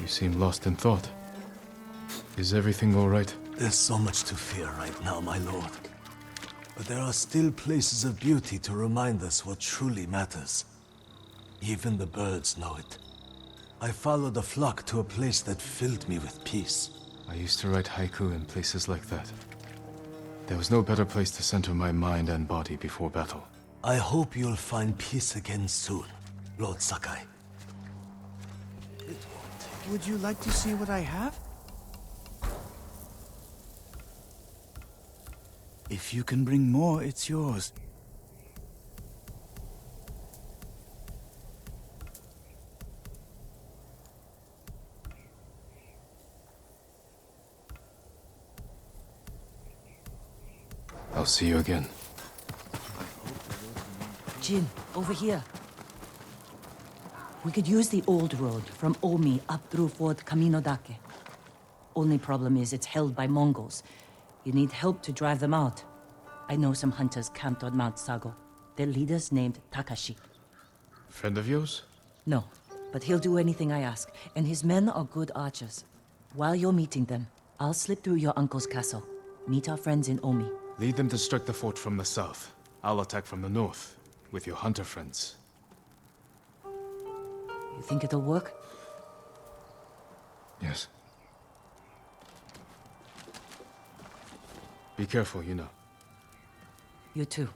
You seem lost in thought. Is everything all right? There's so much to fear right now, my lord. But there are still places of beauty to remind us what truly matters. Even the birds know it. I followed a flock to a place that filled me with peace. I used to write haiku in places like that. There was no better place to center my mind and body before battle. I hope you'll find peace again soon, Lord Sakai. Would you like to see what I have? If you can bring more, it's yours. I'll see you again. Jin, over here. We could use the old road from Omi up through Fort Kaminodake. Only problem is it's held by Mongols. You need help to drive them out. I know some hunters camped on Mount Sago. Their leader's named Takashi. Friend of yours? No, but he'll do anything I ask, and his men are good archers. While you're meeting them, I'll slip through your uncle's castle. Meet our friends in Omi. Lead them to strike the fort from the south. I'll attack from the north, with your hunter friends. You think it'll work? Yes. Be careful, you know. You too.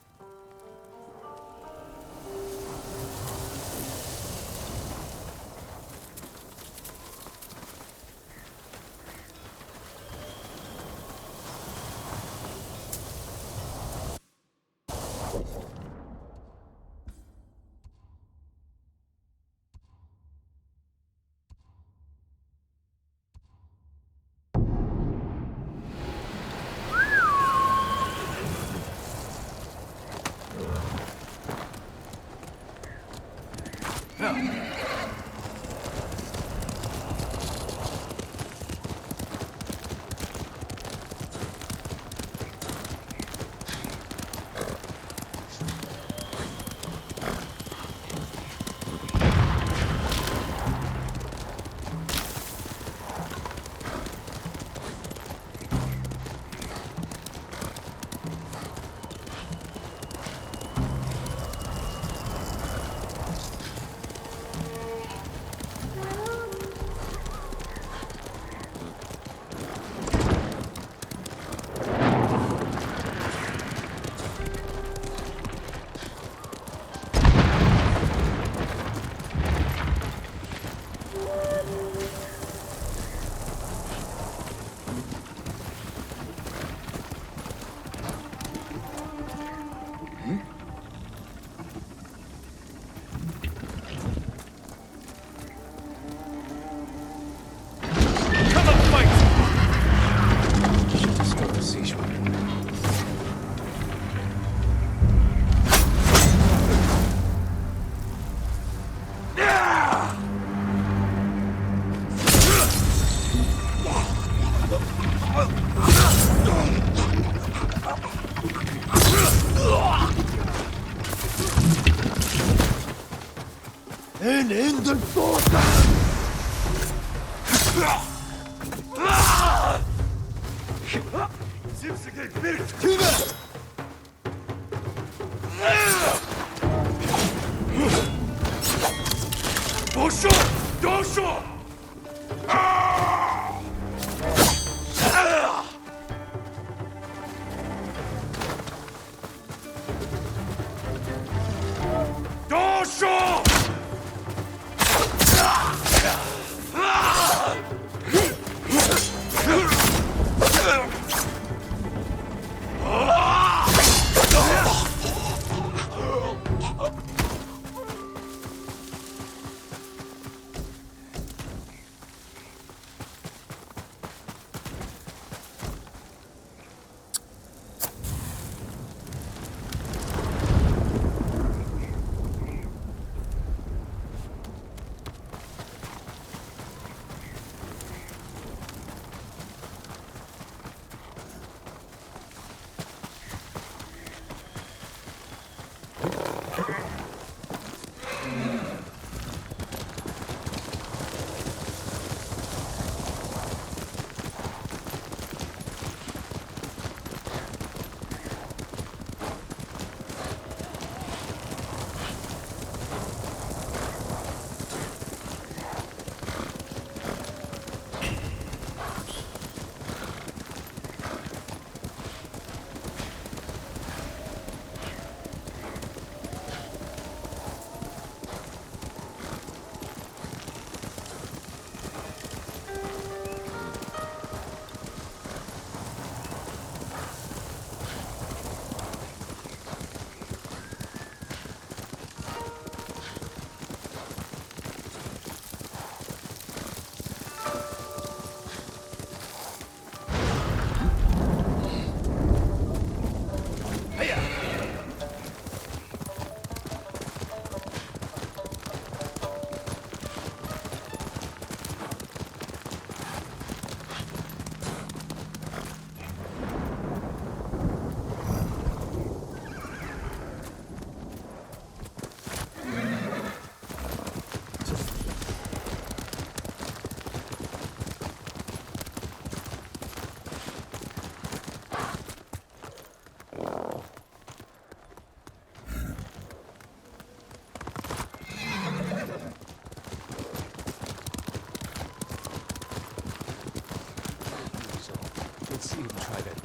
you to try that.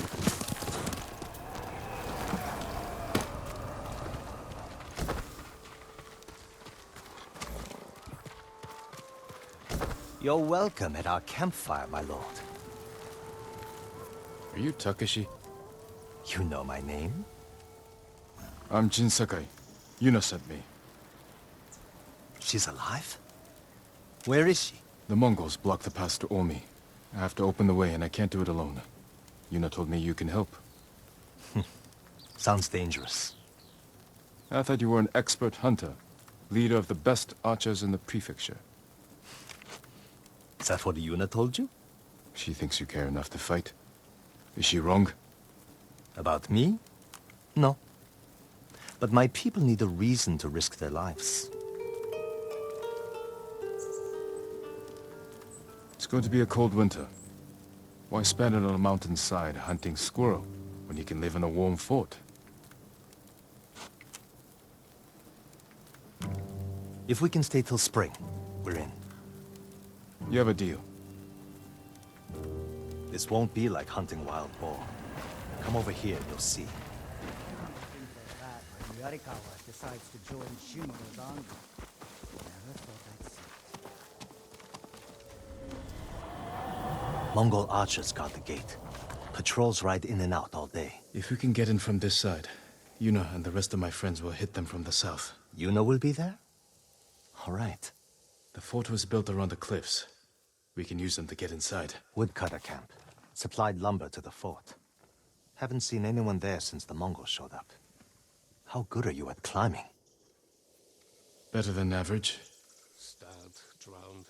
You're welcome at our campfire, my lord. Are you Takeshi? You know my name? I'm Jin Sakai. Yuna sent me. She's alive? Where is she? The Mongols blocked the pass to Omi. I have to open the way, and I can't do it alone. Yuna told me you can help. Sounds dangerous. I thought you were an expert hunter, leader of the best archers in the prefecture. Is that what Yuna told you? She thinks you care enough to fight. Is she wrong? About me? No. But my people need a reason to risk their lives. It's going to be a cold winter. Why spend it on a mountainside hunting squirrel when you can live in a warm fort? If we can stay till spring, we're in. You have a deal. This won't be like hunting wild boar. Come over here and you'll see. When YURIKO decides to join Shima's army. Never thought I'd see it. Mongol archers guard the gate. Patrols ride in and out all day. If we can get in from this side, Yuna and the rest of my friends will hit them from the south. Yuna will be there? All right. The fort was built around the cliffs. We can use them to get inside. Woodcutter camp. Supplied lumber to the fort. Haven't seen anyone there since the Mongols showed up. How good are you at climbing? Better than average. Stabbed, drowned.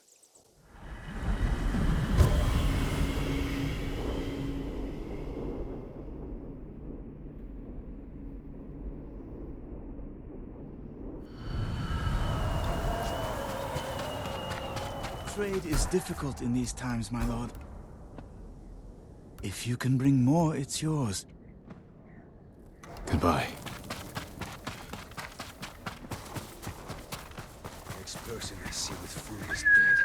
Trade is difficult in these times, my lord. If you can bring more, it's yours. Goodbye. Next person I see with food is dead.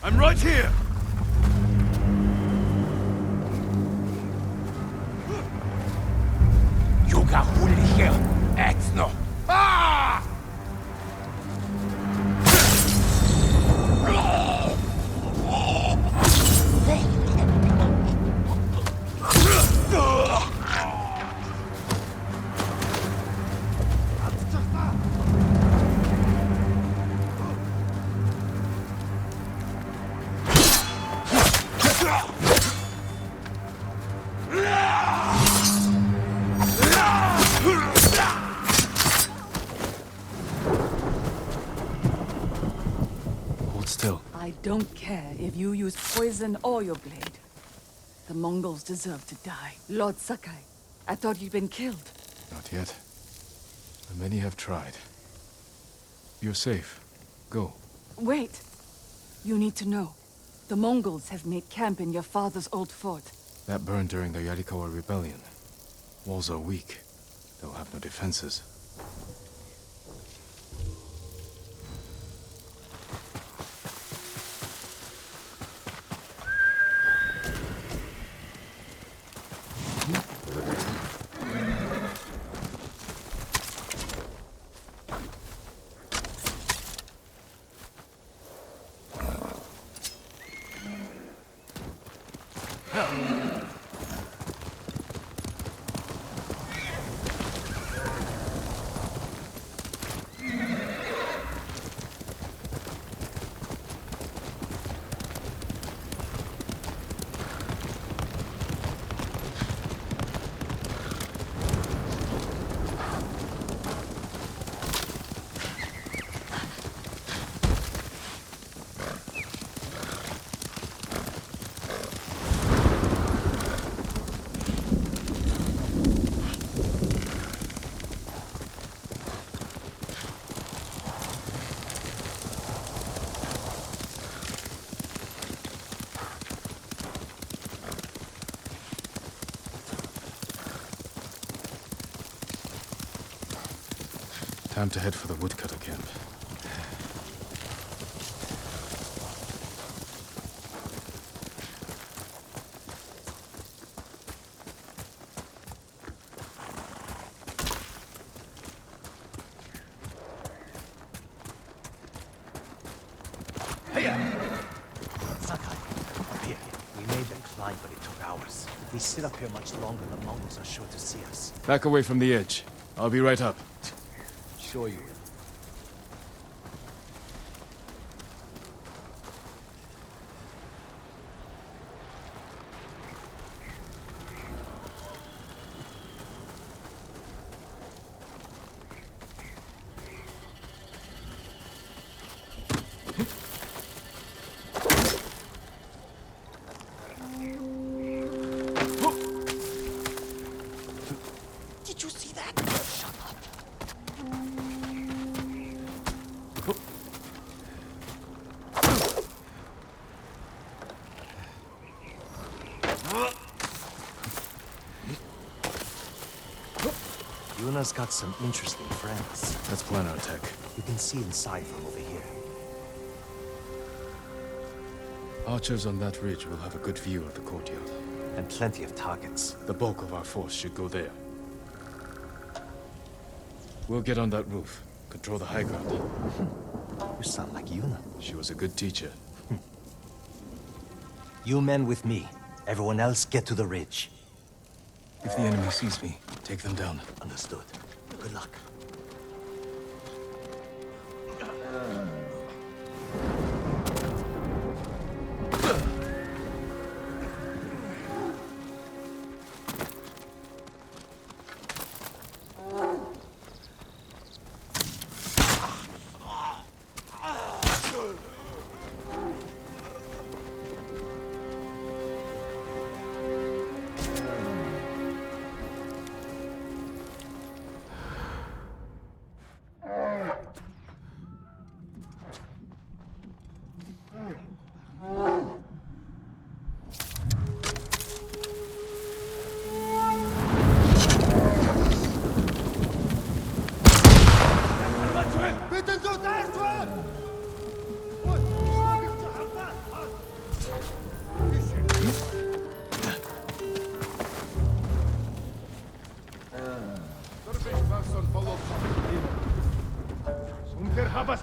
I'm right here! Yuga here, Exno! Ah! still. I don't care if you use poison or your blade. The Mongols deserve to die. Lord Sakai, I thought you'd been killed. Not yet. But many have tried. You're safe. Go. Wait. You need to know. The Mongols have made camp in your father's old fort. That burned during the YURIKO rebellion. Walls are weak. They'll have no defenses. Time to head for the woodcutter camp. Sakai, up here. We made them climb, but it took hours. If we sit up here much longer, the Mongols are sure to see us. Back away from the edge. I'll be right up. Sure you will. Did you see that? Shut up. Yuna's got some interesting friends. Let's plan our attack. You can see inside from over here. Archers on that ridge will have a good view of the courtyard. And plenty of targets. The bulk of our force should go there. We'll get on that roof. Control the high ground. You sound like Yuna. She was a good teacher. You men with me. Everyone else get to the ridge. If the enemy sees me, take them down. Understood. Good luck.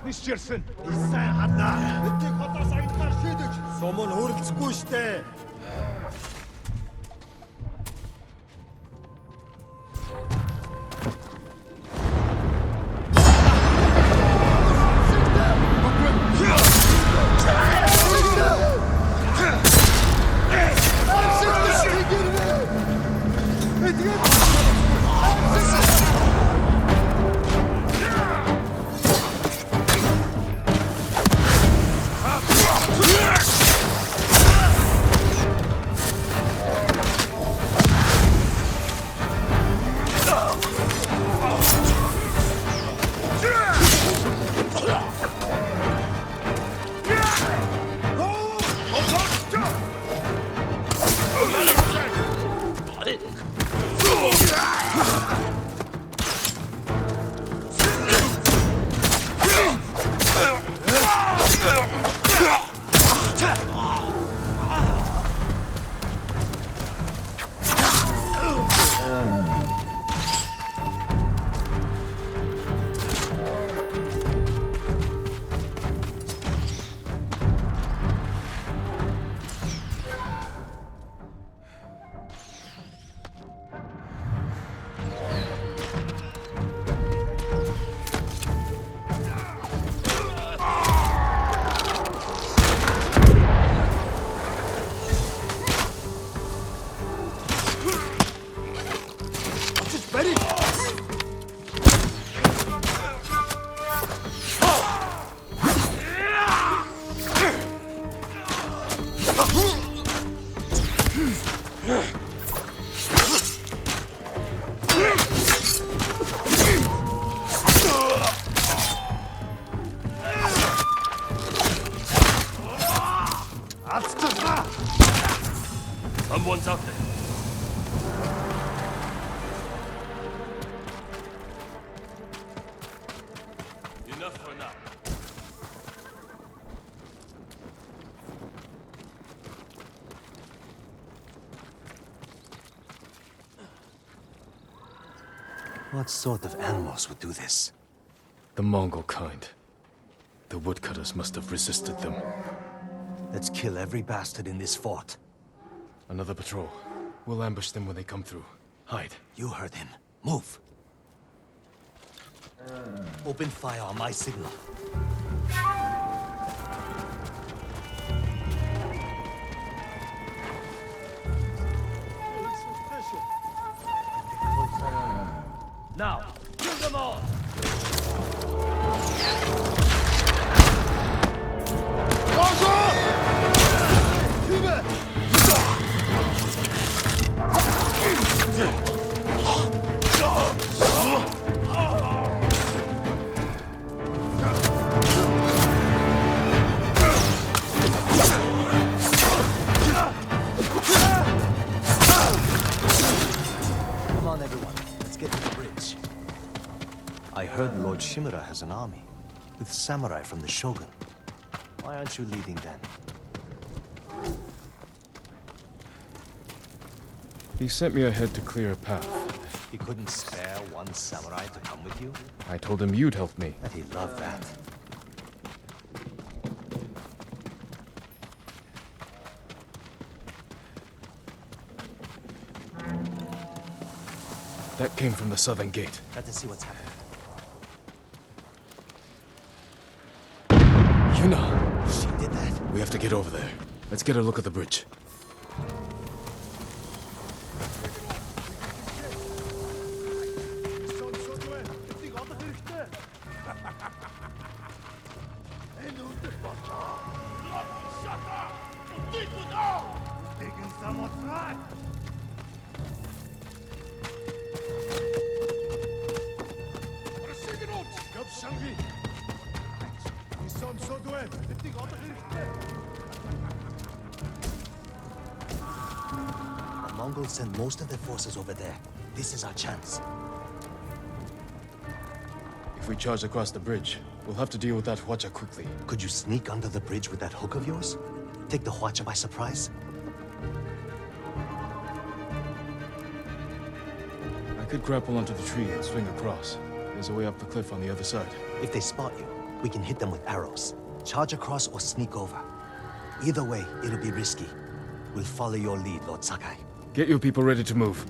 MISSSIONS. Сайн хадаа. Бидний хотоос аялгаар шийдэж. Сумын хөрөлцөхгүй штэ. Up! Someone's out there. Enough for now. What sort of animals would do this? The Mongol kind. The woodcutters must have resisted them. Let's kill every bastard in this fort. Another patrol. We'll ambush them when they come through. Hide. You heard him. Move. Open fire on my signal. Now, kill them all! Come on, everyone. Let's get to the bridge. I heard Lord Shimura has an army, with samurai from the Shogun. Why aren't you leading then? He sent me ahead to clear a path. He couldn't spare one samurai to come with you? I told him you'd help me. And he loved that. That came from the southern gate. Got to see what's happening. Yuna! She did that? We have to get over there. Let's get a look at the bridge. The Mongols sent most of their forces over there. This is our chance. If we charge across the bridge, we'll have to deal with that Hwacha quickly. Could you sneak under the bridge with that hook of yours? Take the Hwacha by surprise? I could grapple onto the tree and swing across. There's a way up the cliff on the other side. If they spot you, we can hit them with arrows. Charge across or sneak over. Either way, it'll be risky. We'll follow your lead, Lord Sakai. Get your people ready to move.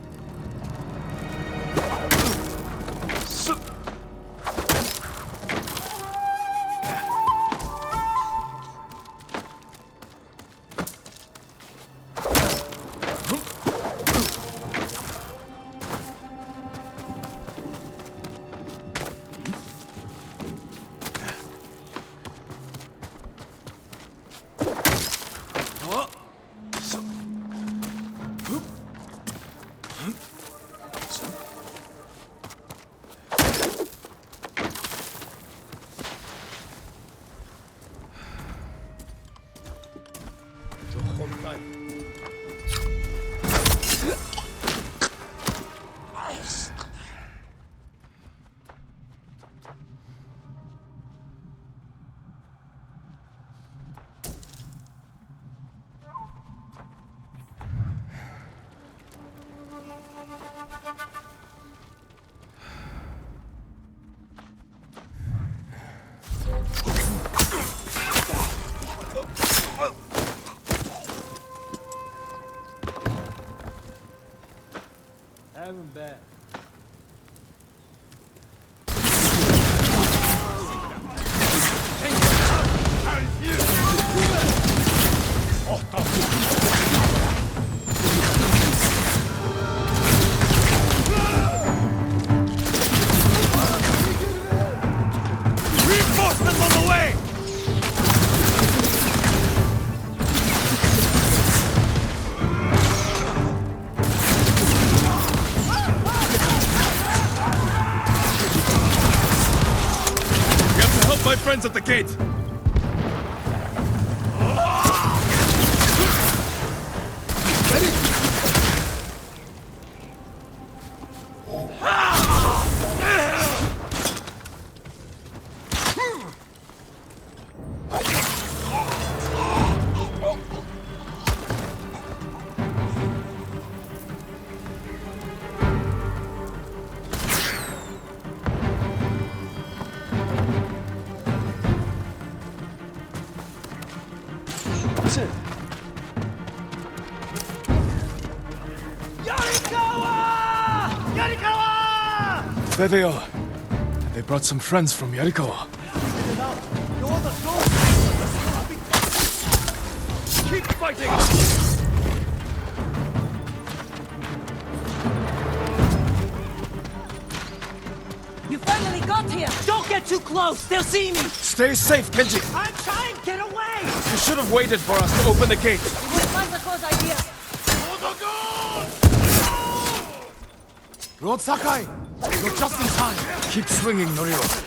Haven't bad. Reinforcements on the way! We have to help my friends at the gate! Attention! There they are. And they brought some friends from YURIKO. Keep fighting! You finally got here! Don't get too close! They'll see me! Stay safe, Kenji! I'm trying! Get away! You should have waited for us to open the gate. It was Masako's idea! Lord Sakai! You're just in time! Keep swinging, Noriro.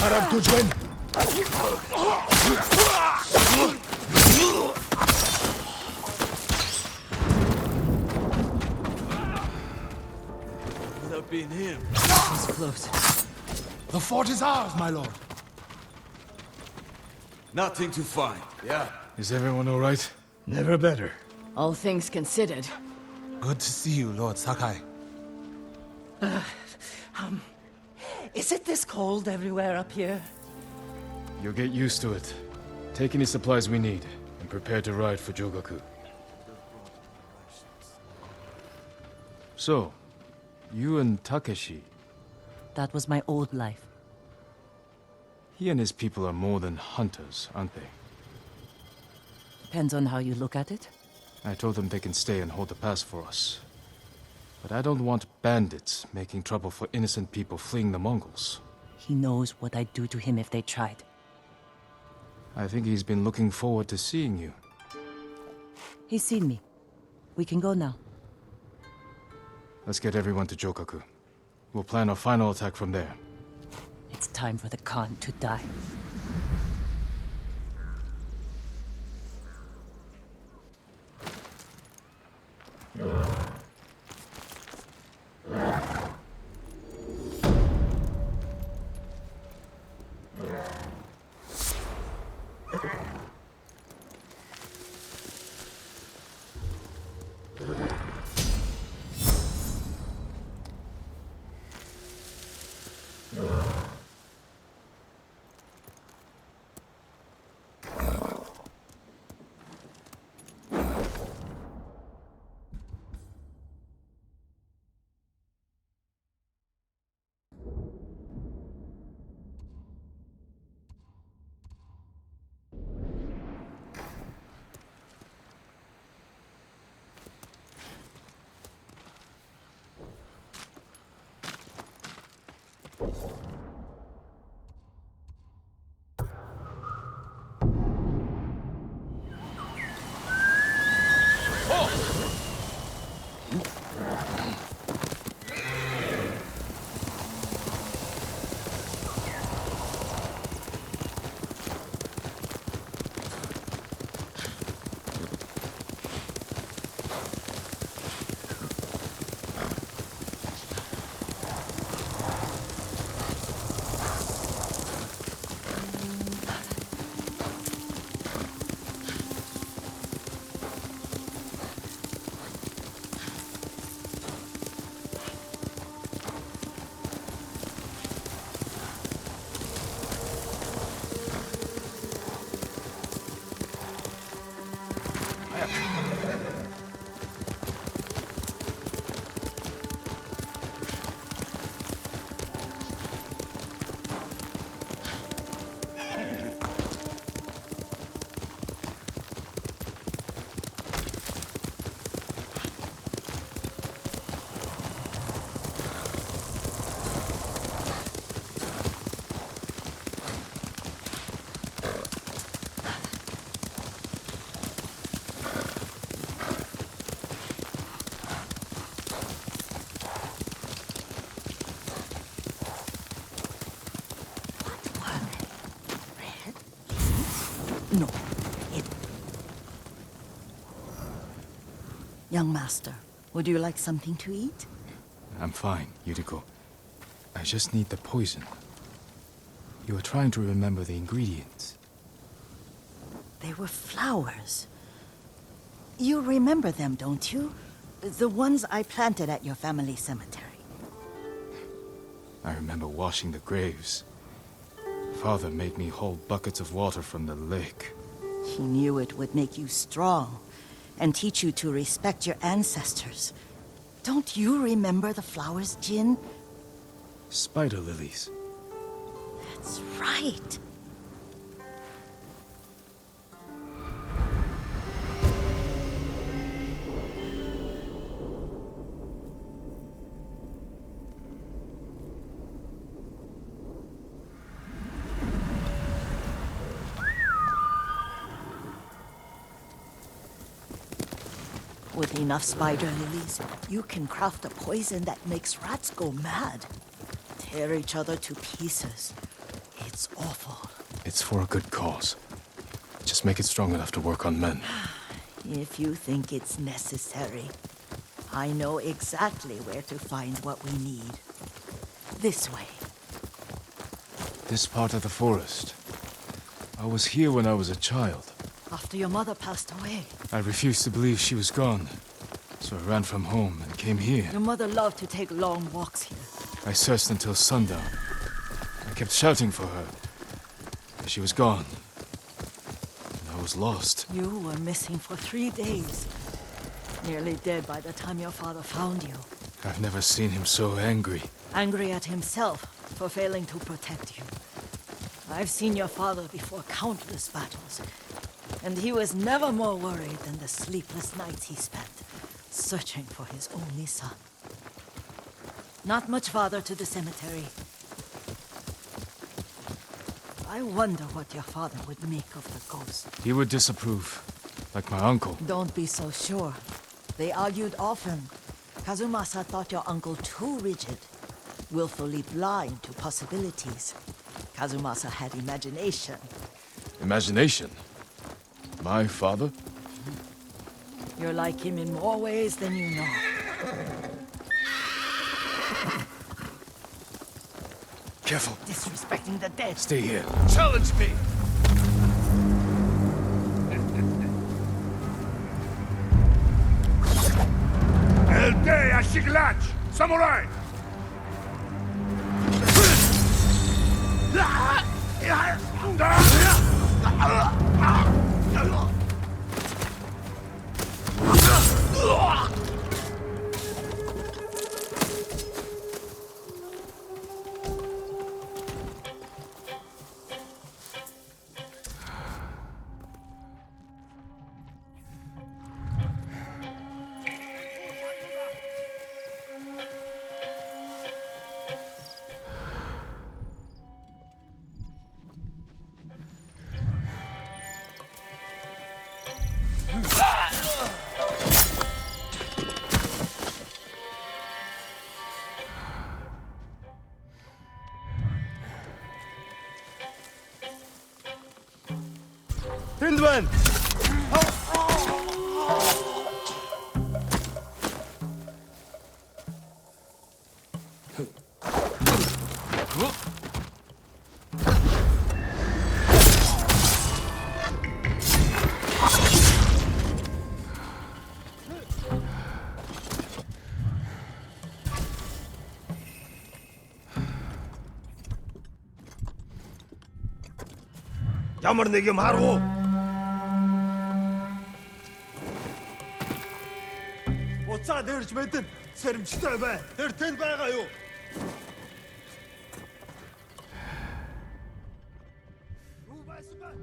Harap tujuan! Could have been him. He's close. The fort is ours, my lord. Nothing to find. Yeah. Is everyone all right? Never better. All things considered. Good to see you, Lord Sakai. Is it this cold everywhere up here? You'll get used to it. Take any supplies we need, and prepare to ride for Jogaku. So, you and Takeshi, That was my old life. he and his people are more than hunters, aren't they? Depends on how you look at it. I told them they can stay and hold the pass for us. But I don't want bandits making trouble for innocent people fleeing the Mongols. He knows what I'd do to him if they tried. I think he's been looking forward to seeing you. He's seen me. We can go now. Let's get everyone to Jogaku. We'll plan our final attack from there. It's time for the Khan to die. No, it... Young master, would you like something to eat? I'm fine, Yuriko. I just need the poison. You were trying to remember the ingredients. They were flowers. You remember them, don't you? The ones I planted at your family cemetery. I remember washing the graves. Father made me hold buckets of water from the lake. He knew it would make you strong and teach you to respect your ancestors. Don't you remember the flowers, Jin? Spider lilies. That's right. With enough spider lilies, you can craft a poison that makes rats go mad. Tear each other to pieces. It's awful. It's for a good cause. Just make it strong enough to work on men. If you think it's necessary, I know exactly where to find what we need. This way. This part of the forest. I was here when I was a child. After your mother passed away. I refused to believe she was gone. So I ran from home and came here. Your mother loved to take long walks here. I searched until sundown. I kept shouting for her. But she was gone. And I was lost. You were missing for 3 days. Nearly dead by the time your father found you. I've never seen him so angry. Angry at himself for failing to protect you. I've seen your father before countless battles. And he was never more worried than the sleepless nights he spent searching for his only son. Not much farther to the cemetery. I wonder what your father would make of the ghost. He would disapprove, like my uncle. Don't be so sure. They argued often. Kazumasa thought your uncle too rigid, willfully blind to possibilities. Kazumasa had imagination. Imagination? My father? You're like him in more ways than you know. Careful. Disrespecting the dead. Stay here. Challenge me! El Day Ashiglach! Samurai! Hindman! Ямар нэг юм харав уу? Уцаад ирж мэдэн сэрэмжтэй бай. Тэр тэнд байгаа юу? Юу байсан бэ?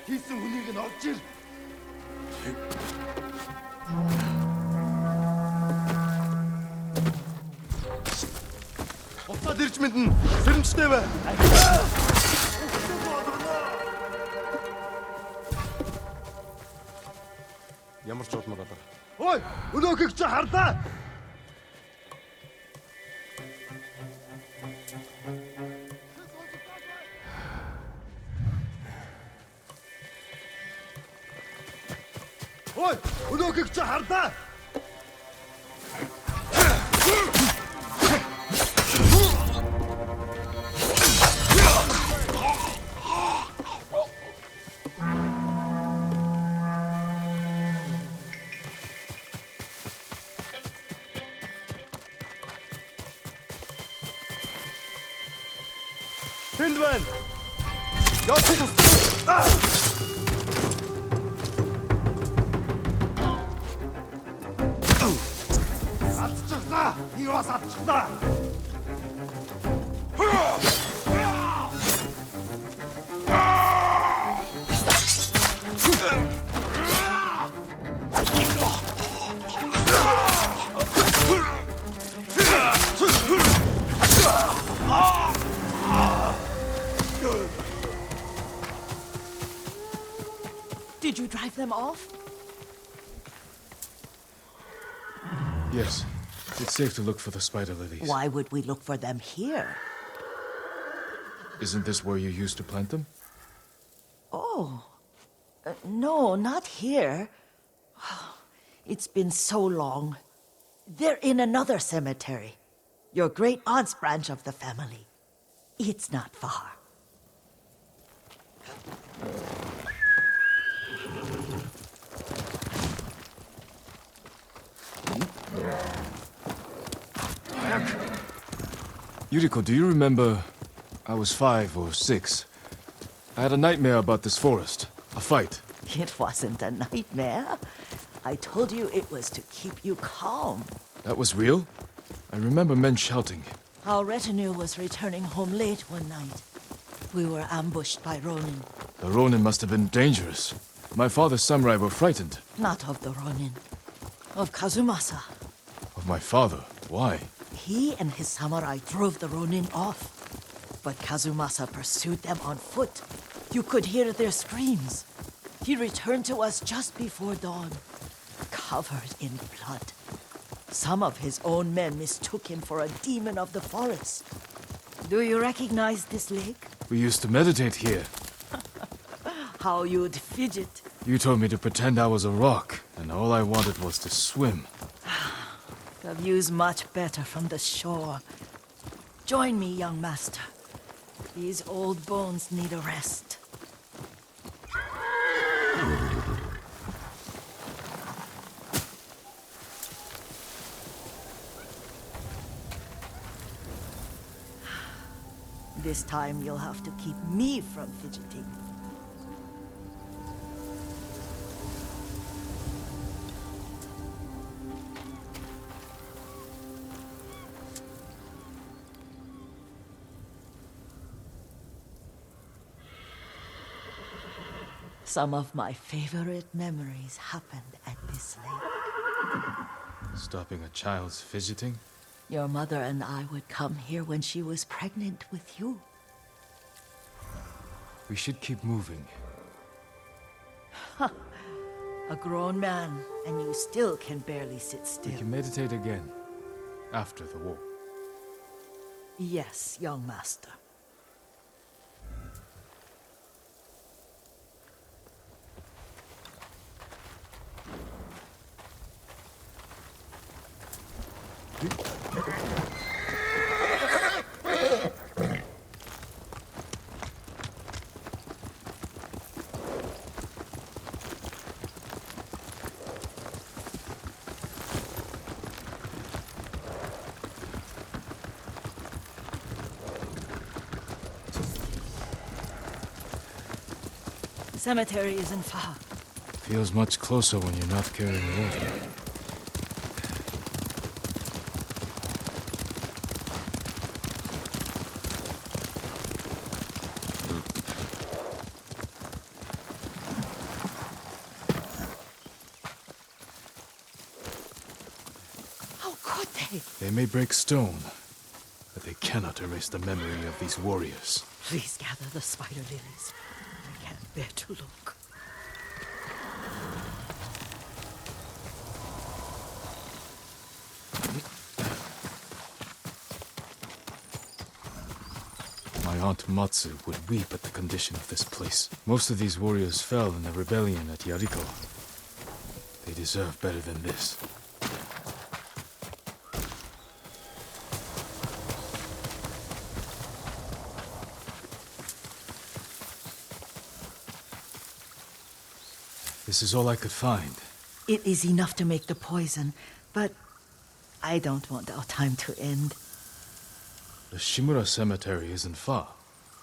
Хийсэн хүнийг нь олж ир. Уцаад ирж мэднэ. Сэрэмжтэй бай. Ямар ч удмаар алга. Ой, өнөөхийг чи харлаа. Ой, өнөөхийг чи харлаа. Тэнд байна. Явах. Атчихлаа. Би бас атчихлаа. Did you drive them off? Yes. It's safe to look for the spider lilies. Why would we look for them here? Isn't this where you used to plant them? Oh. No, not here. It's been so long. They're in another cemetery. Your great aunt's branch of the family. It's not far. Yuriko, do you remember? I was 5 or 6. I had a nightmare about this forest. A fight. It wasn't a nightmare. I told you it was to keep you calm. That was real? I remember men shouting. Our retinue was returning home late one night. We were ambushed by Ronin. The Ronin must have been dangerous. My father's samurai were frightened. Not of the Ronin. Of Kazumasa. Of my father? Why? He and his samurai drove the Ronin off. But Kazumasa pursued them on foot. You could hear their screams. He returned to us just before dawn, covered in blood. Some of his own men mistook him for a demon of the forest. Do you recognize this lake? We used to meditate here. How you'd fidget. You told me to pretend I was a rock, and all I wanted was to swim. The view's much better from the shore. Join me, young master. These old bones need a rest. This time you'll have to keep me from fidgeting. Some of my favorite memories happened at this lake. Stopping a child's fidgeting? Your mother and I would come here when she was pregnant with you. We should keep moving. A grown man, and you still can barely sit still. We can meditate again. After the war. Yes, young master. Cemetery isn't far. Feels much closer when you're not carrying water. Why? They may break stone, but they cannot erase the memory of these warriors. Please gather the spider lilies. I can't bear to look. My aunt Matsu would weep at the condition of this place. Most of these warriors fell in the rebellion at YURIKO. They deserve better than this. This is all I could find. It is enough to make the poison, but I don't want our time to end. The Shimura Cemetery isn't far.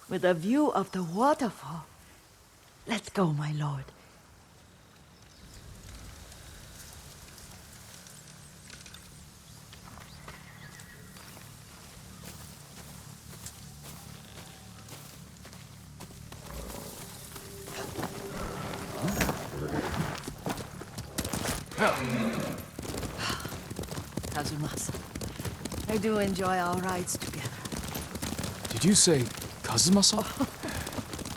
With a view of the waterfall. Let's go, my lord. Kazumasa, I do enjoy our rides together. Did you say Kazumasa?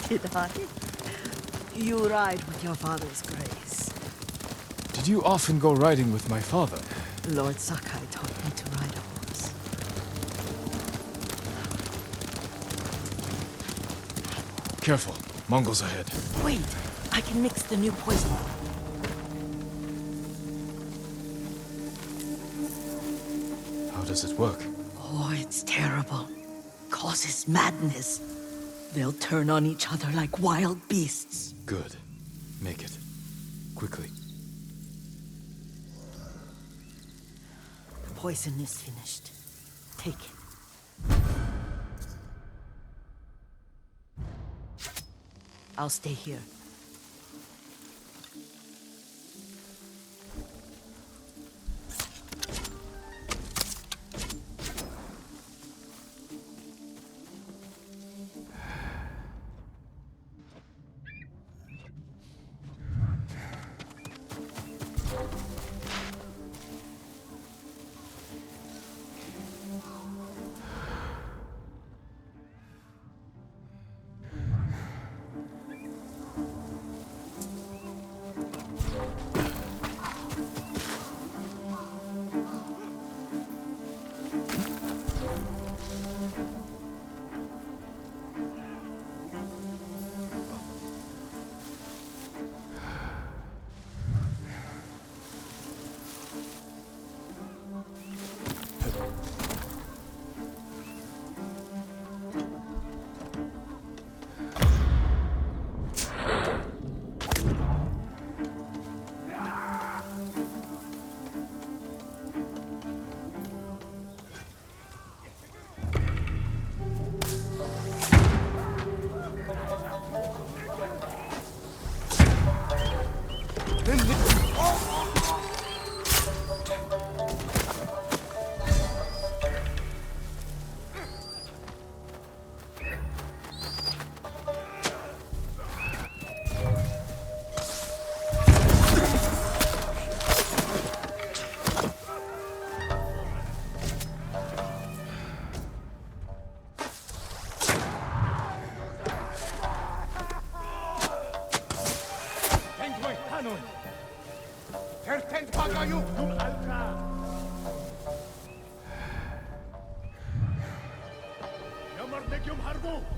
Did I? You ride with your father's grace. Did you often go riding with my father? Lord Sakai taught me to ride a horse. Careful, Mongols ahead. Wait, I can mix the new poison. How does it work? Oh, it's terrible. Causes madness. They'll turn on each other like wild beasts. Good. Make it. Quickly. The poison is finished. Take it. I'll stay here.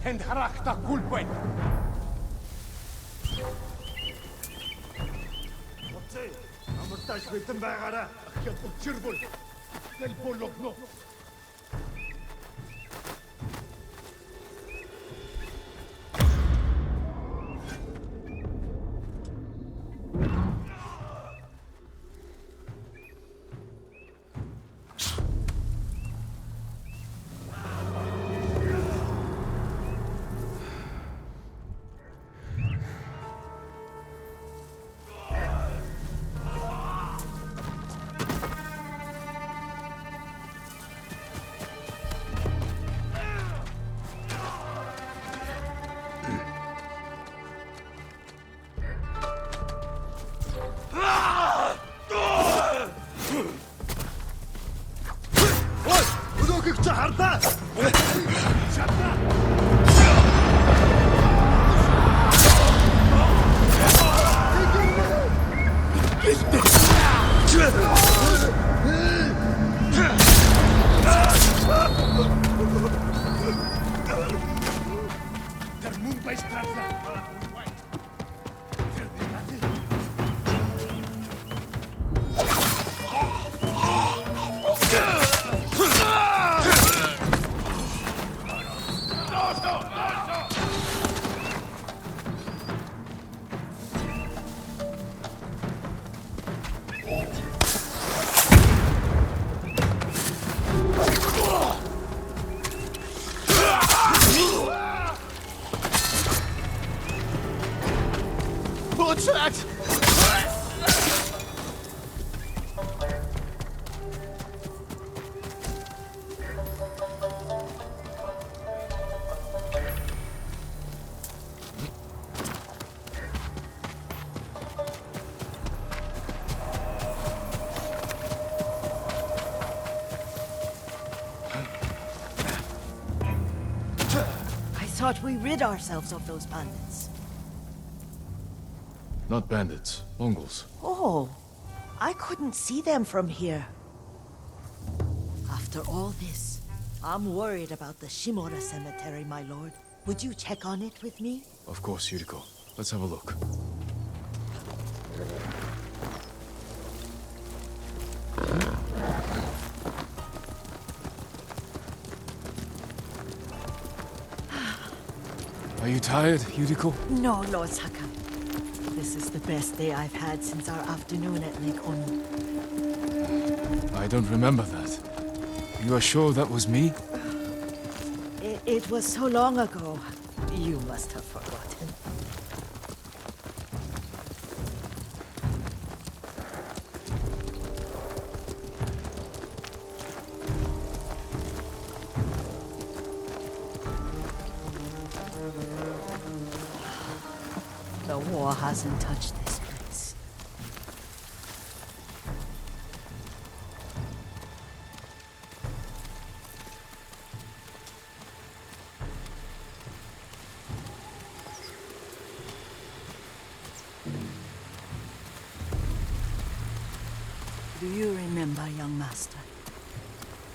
Tend harakta kulpen. Оцээ амарташ битэн байгаараа ахиад өчрбөл. Тэл болгоно. I thought we rid ourselves of those bandits. Not bandits, Mongols. Oh, I couldn't see them from here. After all this, I'm worried about the Shimura cemetery, my lord. Would you check on it with me? Of course, Yuriko. Let's have a look. Are you tired, Yuriko? No, Lord Sakai. This is the best day I've had since our afternoon at Lake Oni. I don't remember that. You are sure that was me? It was so long ago. You must have forgotten. The war hasn't touched this place. Do you remember, young master?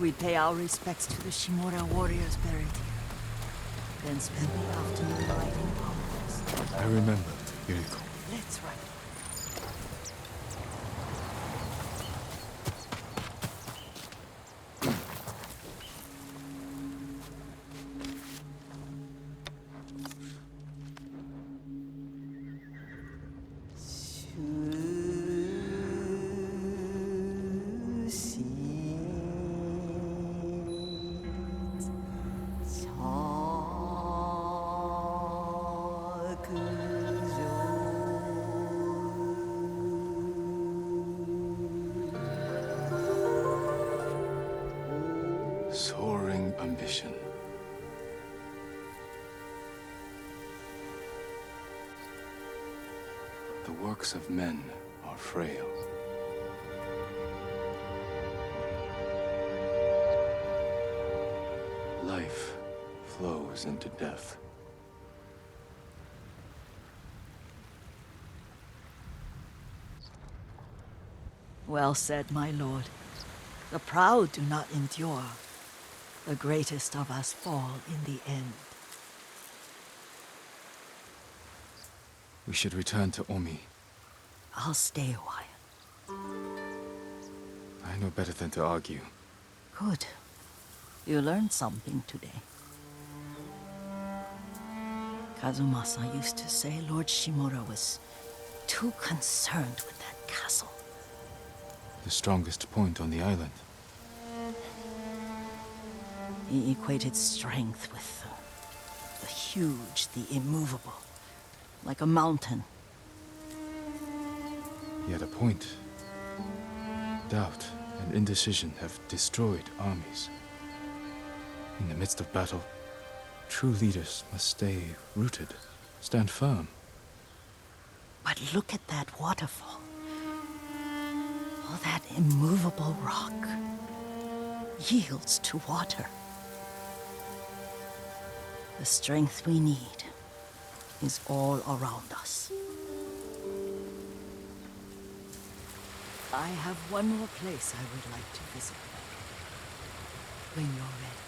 We'd pay our respects to the Shimura warriors buried here, then spend the afternoon riding pommels. I remember, Yuriko. Let's ride. Soaring ambition. The works of men are frail. Life flows into death. Well said, my lord. The proud do not endure. The greatest of us fall in the end. We should return to Omi. I'll stay a while. I know better than to argue. Good. You learned something today. Kazumasa used to say Lord Shimura was too concerned with that castle. The strongest point on the island. He equated strength with the huge, the immovable, like a mountain. He had a point. Doubt and indecision have destroyed armies. In the midst of battle, true leaders must stay rooted, stand firm. But look at that waterfall. All that immovable rock yields to water. The strength we need is all around us. I have one more place I would like to visit. When you're ready.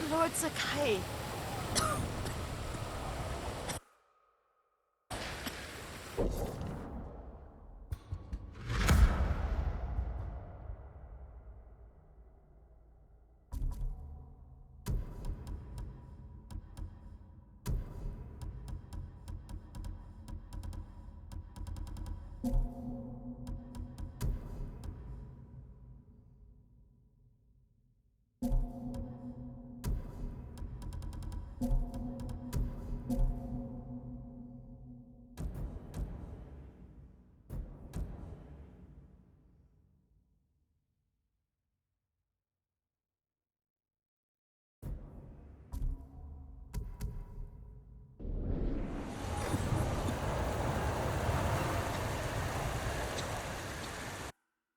Lord Sakai,